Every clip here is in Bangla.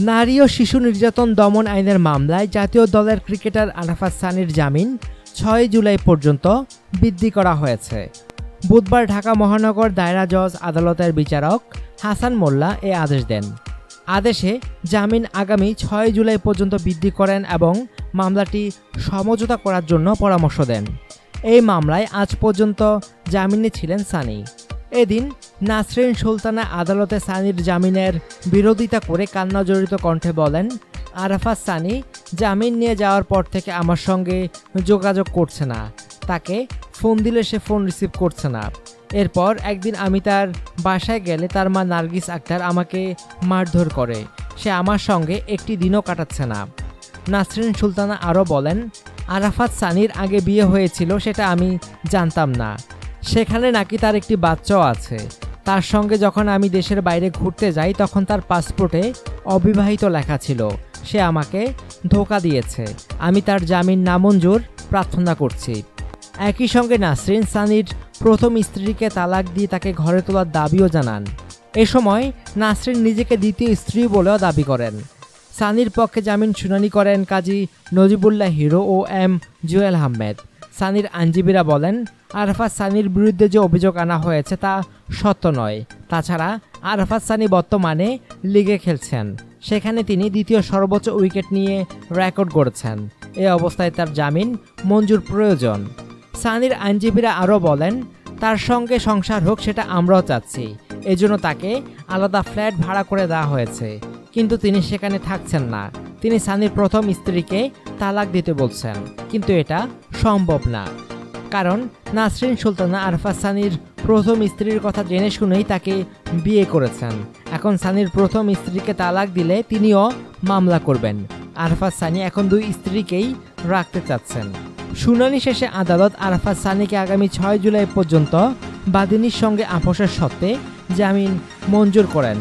নারী ও শিশু নির্যাতন দমন আইনের মামলায় জাতীয় দলের ক্রিকেটার আরাফাত সানির জামিন ৬ জুলাই পর্যন্ত বৃদ্ধি করা হয়েছে। বুধবার ঢাকা মহানগর দায়রা জজ আদালতের বিচারক হাসান মোল্লা এ আদেশ দেন। আদেশে জামিন আগামী ৬ জুলাই পর্যন্ত বৃদ্ধি করেন এবং মামলাটি সমঝোতা করার জন্য পরামর্শ দেন। এই মামলায় আজ পর্যন্ত জামিনে ছিলেন সানি। এদিন নাসরিন সুলতানা আদালতে সানির জামিনের বিরোধিতা করে কান্নাজড়িত কণ্ঠে বলেন, আরাফাত সানি জামিন নিয়ে যাওয়ার পর থেকে আমার সঙ্গে যোগাযোগ করছে না। তাকে ফোন দিলে সে ফোন রিসিভ করছে না। এরপর একদিন আমি তার বাসায় গেলে তার মা নার্গিস আক্তার আমাকে মারধর করে। সে আমার সঙ্গে একটি দিনও কাটাচ্ছে না। নাসরিন সুলতানা আরও বলেন, আরাফাত সানির আগে বিয়ে হয়েছিল সেটা আমি জানতাম না। সেখানে নাকি তার একটি বাচ্চাও আছে। তার সঙ্গে যখন আমি দেশের বাইরে ঘুরতে যাই তখন তার পাসপোর্টে অবিবাহিত লেখা ছিল। সে আমাকে ধোঁকা দিয়েছে। আমি তার জামিন নামঞ্জুর প্রার্থনা করছি। একই সঙ্গে নাসরিন সানির প্রথম স্ত্রীকে তালাক দিয়ে তাকে ঘরে তোলার দাবিও জানান। এ সময় নাসরিন নিজেকে দ্বিতীয় স্ত্রী বলেও দাবি করেন। সানির পক্ষে জামিন শুনানি করেন কাজী নজিবুল্লাহ হিরো ও এম জুয়েল আহমেদ। সানির আইনজীবীরা বলেন, আরাফাত সানির বিরুদ্ধে যে অভিযোগ আনা হয়েছে তা সত্য নয়। তাছাড়া আরাফাত সানি বর্তমানে লিগে খেলছেন। সেখানে তিনি দ্বিতীয় সর্বোচ্চ উইকেট নিয়ে রেকর্ড গড়েছেন। এ অবস্থায় তার জামিন মঞ্জুর প্রয়োজন। সানির আইনজীবীরা আরও বলেন, তার সঙ্গে সংসার হোক সেটা আমরাও চাচ্ছি। এজন্য তাকে আলাদা ফ্ল্যাট ভাড়া করে দেওয়া হয়েছে, কিন্তু তিনি সেখানে থাকছেন না। তিনি সানির প্রথম স্ত্রীকে তালাক দিতে বলছেন, কিন্তু এটা সম্ভব না। কারণ নাসরিন সুলতানা আরাফাত সানির প্রথম স্ত্রীর কথা জেনে শুনেই তাকে বিয়ে করেছেন। এখন সানির প্রথম স্ত্রীকে তালাক দিলে তিনিও মামলা করবেন। আরাফাত সানি এখন দুই স্ত্রীকেই রাখতে চাচ্ছেন। শুনানি শেষে আদালত আরাফাত সানিকে আগামী ৬ জুলাই পর্যন্ত বাদীনির সঙ্গে আপোষের সত্ত্বে জামিন মঞ্জুর করেন।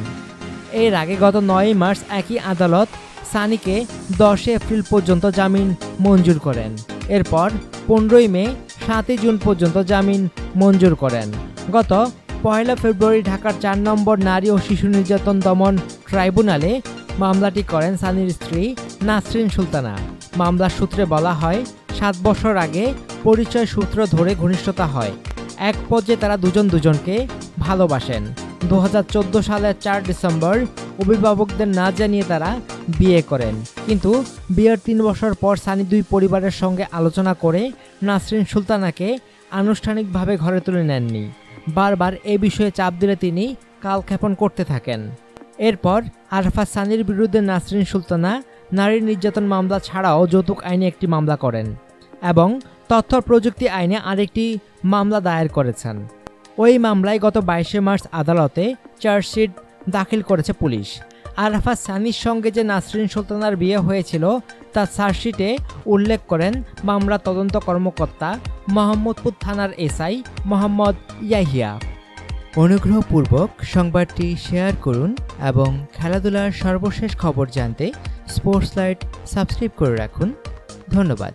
এর আগে গত ৯ মার্চ একই আদালত সানিকে ১০ এপ্রিল পর্যন্ত জামিন মঞ্জুর করেন। এরপর ১৫ মে ৭ জুন পর্যন্ত জামিন মঞ্জুর করেন। গত ১ ফেব্রুয়ারি ঢাকার ৪ নম্বর নারী ও শিশু নির্যাতন দমন ট্রাইব্যুনালে মামলাটি করেন সানির স্ত্রী নাসরিন সুলতানা। মামলার সূত্রে বলা হয়, ৭ বছর আগে পরিচয় সূত্র ধরে ঘনিষ্ঠতা হয়। এক পর্যায়ে তারা দুজনকে ভালোবাসেন। ২০১৪ সালের ৪ ডিসেম্বর অভিভাবকদের না জানিয়ে তারা বিয়ে করেন। কিন্তু বিয়ের ৩ বছর পর সানি দুই পরিবারের সঙ্গে আলোচনা করে নাসরিন সুলতানাকে আনুষ্ঠানিকভাবে ঘরে তুলে নেননি। বারবার এ বিষয়ে চাপ দিলে তিনি কালক্ষেপণ করতে থাকেন। এরপর আরাফাত সানির বিরুদ্ধে নাসরিন সুলতানা নারী নির্যাতন মামলা ছাড়াও যৌতুক আইনে একটি মামলা করেন এবং তথ্য প্রযুক্তি আইনে আরেকটি মামলা দায়ের করেছেন। ওই মামলায় গত ২২ মার্চ আদালতে চার্জশিট দাখিল করেছে পুলিশ। আরাফাত সানির সঙ্গে যে নাসরিন সুলতানার বিয়ে হয়েছিল তা চার্জশিটে উল্লেখ করেন মামলা তদন্ত কর্মকর্তা মোহাম্মদপুর থানার এসআই মোহাম্মদ ইয়াহিয়া। অনুগ্রহপূর্বক সংবাদটি শেয়ার করুন এবং খেলাধুলার সর্বশেষ খবর জানতে স্পোর্টস লাইট সাবস্ক্রাইব করে রাখুন। ধন্যবাদ।